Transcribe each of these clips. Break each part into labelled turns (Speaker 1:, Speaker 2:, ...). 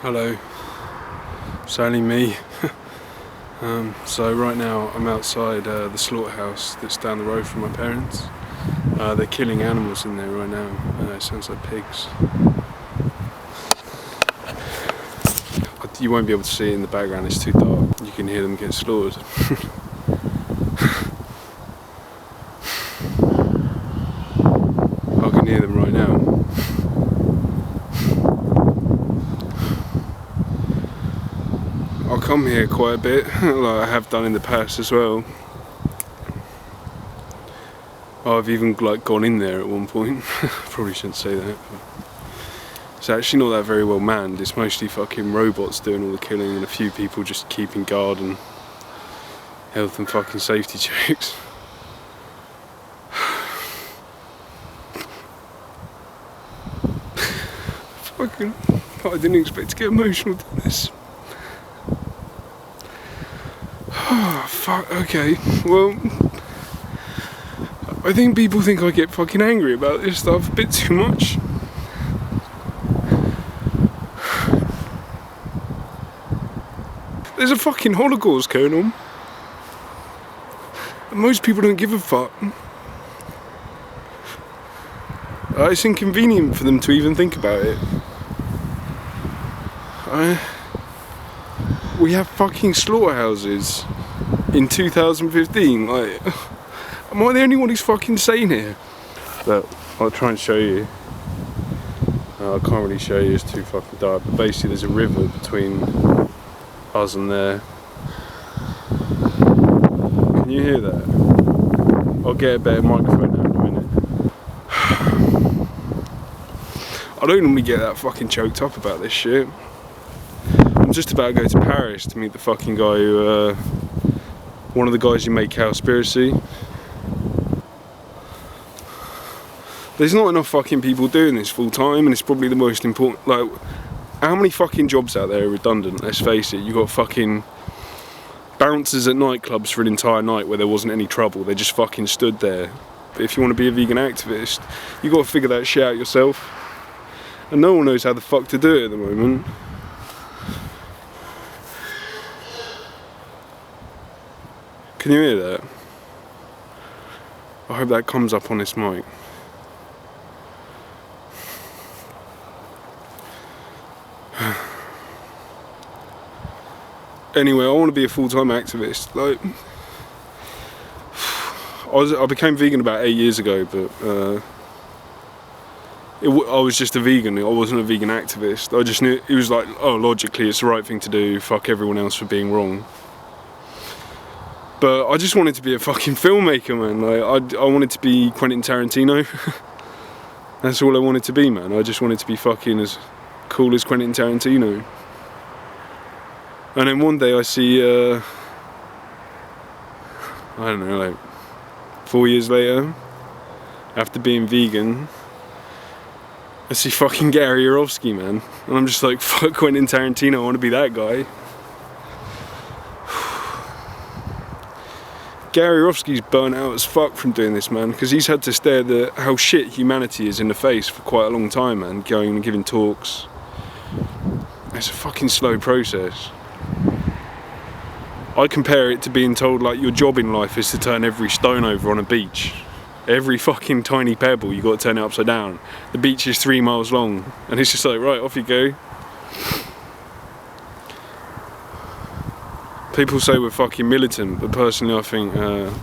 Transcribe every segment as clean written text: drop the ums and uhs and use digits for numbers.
Speaker 1: Hello, it's only me. So right now I'm outside the slaughterhouse that's down the road from my parents. They're killing animals in there right now. It sounds like pigs. You won't be able to see it in the background, it's too dark. You can hear them get slaughtered. I can hear them right now. I come here quite a bit, like I have done in the past as well. I've even gone in there at one point. Probably shouldn't say that. But it's actually not that very well manned. It's mostly fucking robots doing all the killing and a few people just keeping guard and health and fucking safety checks. Fucking, I didn't expect to get emotional doing this. Fuck, okay, well, I think people think I get fucking angry about this stuff a bit too much. There's a fucking Holocaust going on, and most people don't give a fuck. It's inconvenient for them to even think about it. We have fucking slaughterhouses in 2015, like, am I the only one who's fucking sane here? But I'll try and show you. I can't really show you, it's too fucking dark, but basically there's a river between us and there. Can you hear that? I'll get a better microphone now in a minute. I don't normally get that fucking choked up about this shit. I'm just about to go to Paris to meet the fucking guy who, one of the guys who made Cowspiracy. There's not enough fucking people doing this full time, and it's probably the most important. Like, how many fucking jobs out there are redundant? Let's face it. You got fucking bouncers at nightclubs for an entire night where there wasn't any trouble. They just fucking stood there. But if you want to be a vegan activist, you got to figure that shit out yourself. And no one knows how the fuck to do it at the moment. Can you hear that? I hope that comes up on this mic. Anyway, I want to be a full-time activist. Like, I became vegan about 8 years ago, but I was just a vegan. I wasn't a vegan activist. I just knew it was like, oh, logically, it's the right thing to do. Fuck everyone else for being wrong. But I just wanted to be a fucking filmmaker, man. Like, I wanted to be Quentin Tarantino. That's all I wanted to be, man. I just wanted to be fucking as cool as Quentin Tarantino. And then one day I see, I don't know, like 4 years later, after being vegan, I see fucking Gary Yourofsky, man. And I'm just like, fuck Quentin Tarantino, I want to be that guy. Gary Yourofsky's burnt out as fuck from doing this, man, because he's had to stare at how shit humanity is in the face for quite a long time, man, going and giving talks. It's a fucking slow process. I compare it to being told, like, your job in life is to turn every stone over on a beach. Every fucking tiny pebble, you got to turn it upside down. The beach is 3 miles long, and it's just like, right, off you go. People say we're fucking militant, but personally I think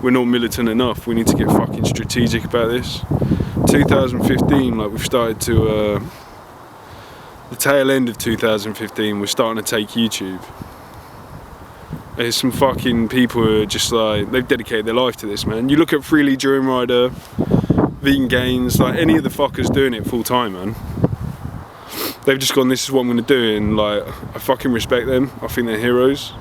Speaker 1: we're not militant enough. We need to get fucking strategic about this. 2015, like, we've started to, the tail end of 2015, we're starting to take YouTube. There's some fucking people who are just like, they've dedicated their life to this, man. You look at Freely Durum Rider, Vegan Gains, like any of the fuckers doing it full time, man. They've just gone, this is what I'm gonna do, and like, I fucking respect them. I think they're heroes.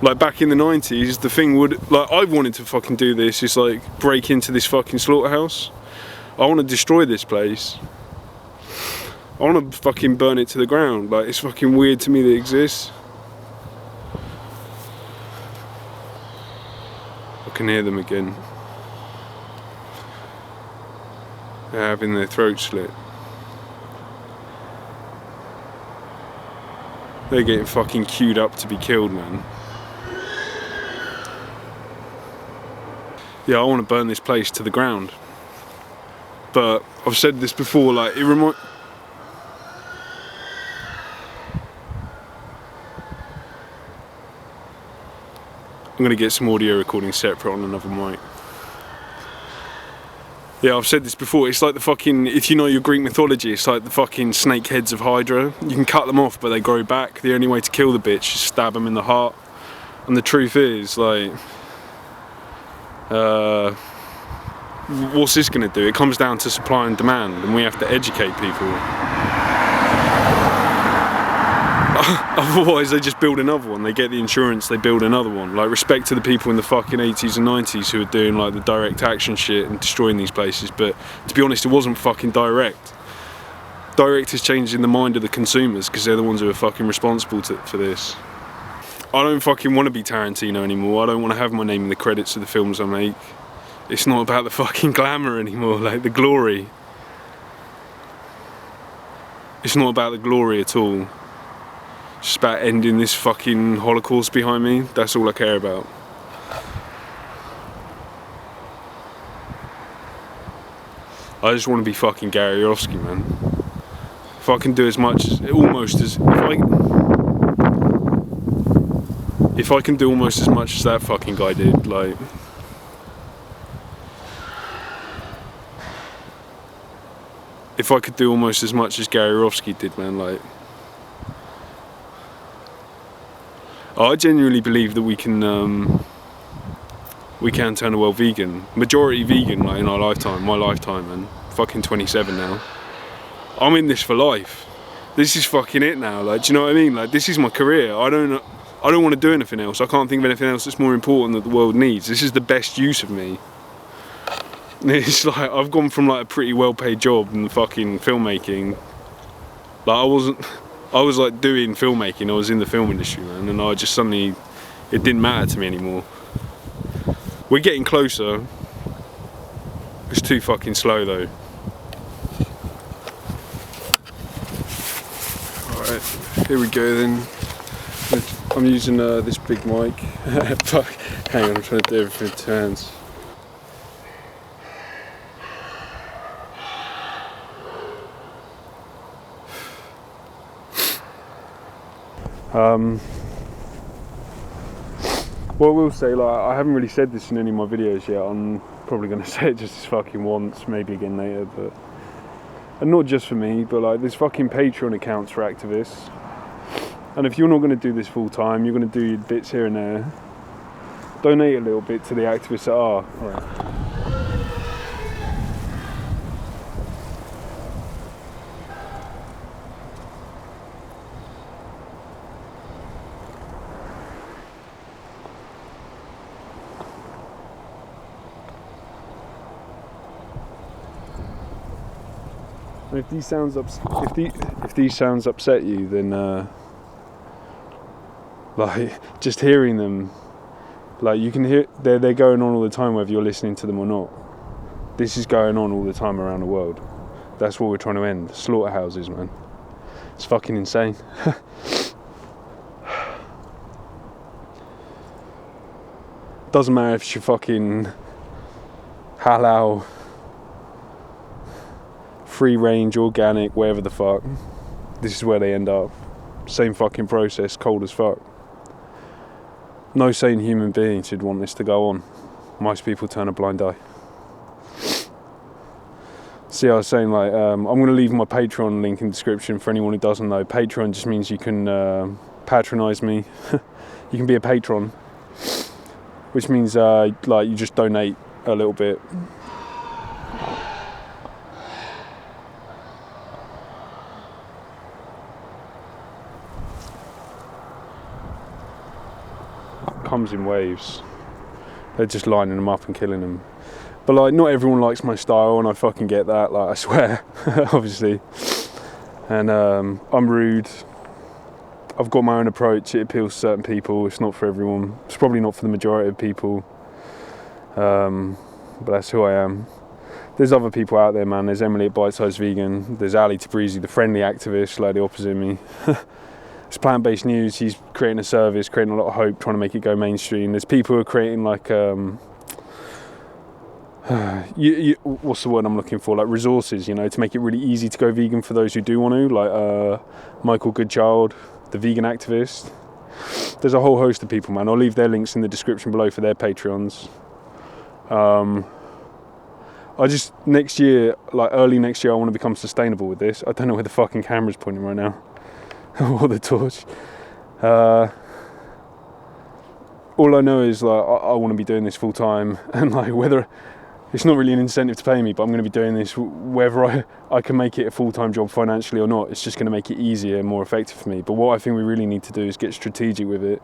Speaker 1: Like, back in the 90s, the thing would, like, I wanted to fucking do this, is like, break into this fucking slaughterhouse. I want to destroy this place. I want to fucking burn it to the ground. Like, it's fucking weird to me that it exists. I can hear them again. They're having their throats slit. They're getting fucking queued up to be killed, man. Yeah, I want to burn this place to the ground. But I've said this before, like, I'm gonna get some audio recording separate on another mic. Yeah, I've said this before, it's like the fucking, if you know your Greek mythology, it's like the fucking snake heads of Hydra. You can cut them off, but they grow back. The only way to kill the bitch is stab them in the heart. And the truth is, like, what's this gonna do? It comes down to supply and demand, and we have to educate people. Otherwise they just build another one. They get the insurance, they build another one. Like, respect to the people in the fucking 80s and 90s who were doing like the direct action shit and destroying these places, but to be honest, it wasn't fucking direct. Direct is changing the mind of the consumers, because they're the ones who are fucking responsible for this. I don't fucking want to be Tarantino anymore. I don't want to have my name in the credits of the films I make. It's not about the fucking glamour anymore, like the glory. It's not about the glory at all. It's just about ending this fucking Holocaust behind me. That's all I care about. I just want to be fucking Gary Yourofsky, man. If I can do as much, if I can do almost as much as that fucking guy did, like, if I could do almost as much as Gary Yourofsky did, man, like, I genuinely believe that we can turn the world vegan, majority vegan, like, in our lifetime, my lifetime, man. Fucking 27 now. I'm in this for life. This is fucking it now. Like, do you know what I mean? Like, this is my career. I don't want to do anything else. I can't think of anything else that's more important that the world needs. This is the best use of me. It's like, I've gone from like a pretty well-paid job in fucking filmmaking. Like, I was like doing filmmaking, I was in the film industry, man, and I just suddenly, it didn't matter to me anymore. We're getting closer. It's too fucking slow though. Alright, here we go then. I'm using this big mic. Fuck, hang on, I'm trying to do everything with 2 hands. Well, I will say, like, I haven't really said this in any of my videos yet. I'm probably going to say it just this fucking once, maybe again later, but, and not just for me, but like, there's fucking Patreon accounts for activists, and if you're not going to do this full time, you're going to do your bits here and there, donate a little bit to the activists that are. Alright. If these sounds upset you, then like, just hearing them, like, you can hear they're going on all the time whether you're listening to them or not. This is going on all the time around the world. That's what we're trying to end. Slaughterhouses, man. It's fucking insane. Doesn't matter if it's your fucking halal, free range, organic, whatever the fuck. This is where they end up. Same fucking process, cold as fuck. No sane human being should want this to go on. Most people turn a blind eye. See, I was saying, like, I'm going to leave my Patreon link in the description for anyone who doesn't know. Patreon just means you can patronise me. You can be a patron, which means like, you just donate a little bit. Comes in waves. They're just lining them up and killing them. But like, not everyone likes my style, and I fucking get that, like, I swear. Obviously. And I'm rude. I've got my own approach. It appeals to certain people. It's not for everyone. It's probably not for the majority of people. But that's who I am. There's other people out there, man. There's Emily at Bite Size Vegan. There's Ali Tabrizi, the friendly activist, like the opposite of me. It's plant-based news. He's creating a service, creating a lot of hope, trying to make it go mainstream. There's people who are creating like what's the word I'm looking for? Like resources, you know, to make it really easy to go vegan for those who do want to. Like Michael Goodchild, the vegan activist. There's a whole host of people, man. I'll leave their links in the description below for their Patreons. I just, next year, like early next year, I want to become sustainable with this. I don't know where the fucking camera's pointing right now. Or the torch. All I know is like I want to be doing this full time, and like whether it's not really an incentive to pay me, but I'm going to be doing this whether I can make it a full-time job financially or not. It's just going to make it easier and more effective for me. But what I think we really need to do is get strategic with it.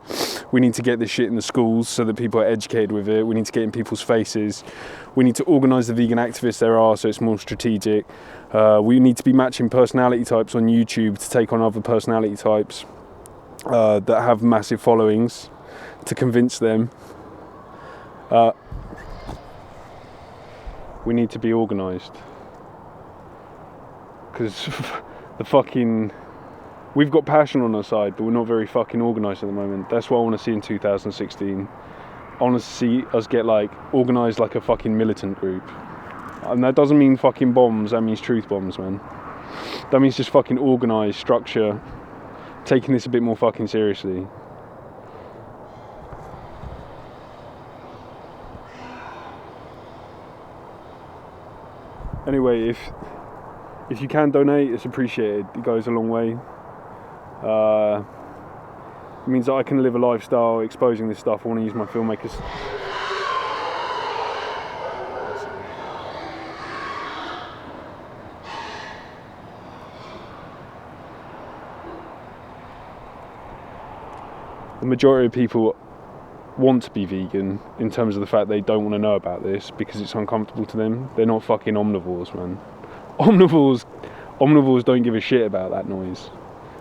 Speaker 1: We need to get this shit in the schools so that people are educated with it. We need to get in people's faces. We need to organise the vegan activists there are so it's more strategic. We need to be matching personality types on YouTube to take on other personality types that have massive followings to convince them. We need to be organised, because we've got passion on our side, but we're not very fucking organised at the moment. That's what I want to see in 2016. I want to see us get like organised like a fucking militant group, and that doesn't mean fucking bombs. That means truth bombs, man. That means just fucking organised structure, taking this a bit more fucking seriously. Anyway, if you can donate, it's appreciated. It goes a long way. It means that I can live a lifestyle exposing this stuff. I want to use my filmmakers. The majority of people want to be vegan in terms of the fact they don't want to know about this because it's uncomfortable to them. They're not fucking omnivores, man. Omnivores don't give a shit about that noise.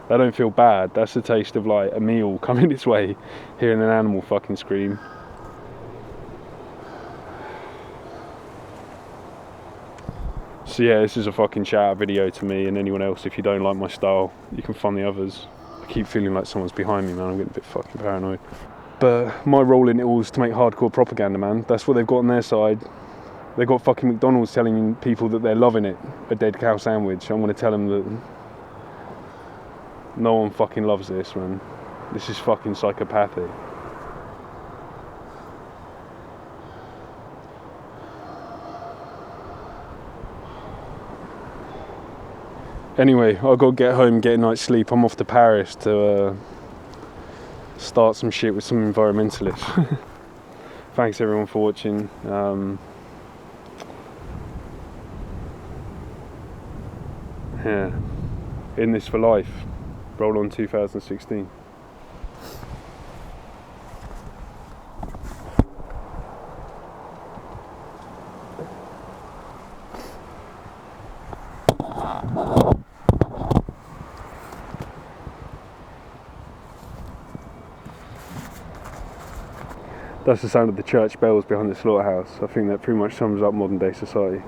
Speaker 1: They don't feel bad. That's the taste of like a meal coming its way, hearing an animal fucking scream. So yeah, this is a fucking shout out video to me and anyone else. If you don't like my style, you can fund the others. I keep feeling like someone's behind me, man. I'm getting a bit fucking paranoid. But my role in it all is to make hardcore propaganda, man. That's what they've got on their side. They've got fucking McDonald's telling people that they're loving it, a dead cow sandwich. I'm going to tell them that no one fucking loves this, man. This is fucking psychopathic. Anyway, I've got to get home, get a night's sleep. I'm off to Paris to start some shit with some environmentalists. Thanks everyone for watching. Yeah, in this for life. Roll on 2016. That's the sound of the church bells behind the slaughterhouse. I think that pretty much sums up modern day society.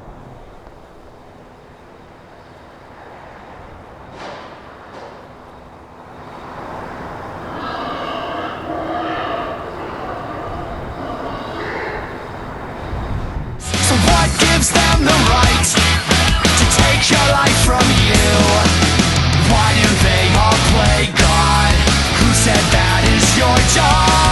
Speaker 2: So what gives them the right to take your life from you? Why do they all play God? Who said that is your job?